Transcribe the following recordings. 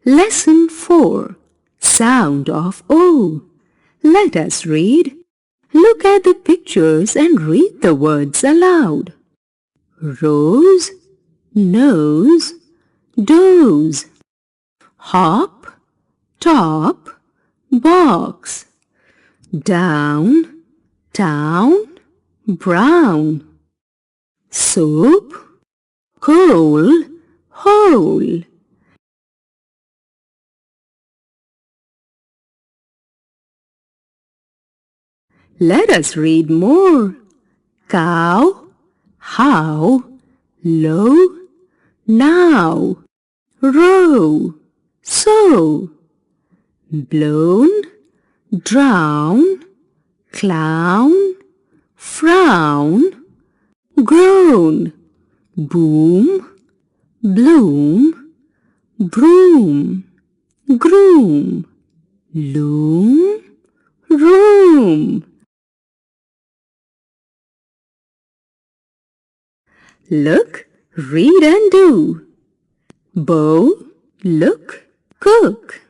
Lesson 4. Sound of O. Let us read. Look at the pictures and read the words aloud. Rose, nose, doze. Hop, top, box. Down, town, brown. Soup, coal, hole. Let us read more. Cow, how, low, now. Row, so. Blown, drown, clown, frown. Grown, boom, bloom, broom, groom, loom, room. Look, read and do. Bow, look, cook.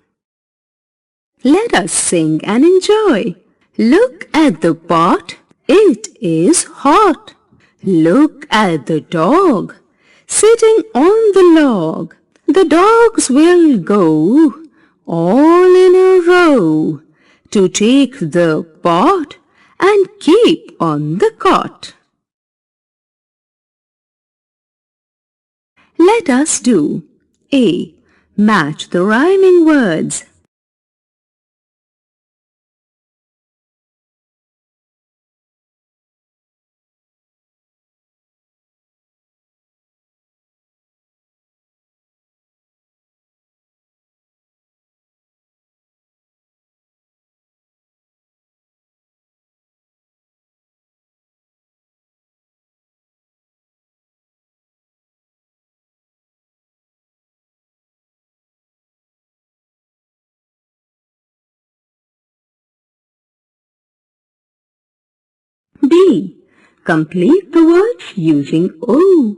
Let us sing and enjoy. Look at the pot, it is hot. Look at the dog, sitting on the log. The dogs will go all in a row to take the pot and keep on the cot. Let us do. A. Match the rhyming words. B. Complete the words using O.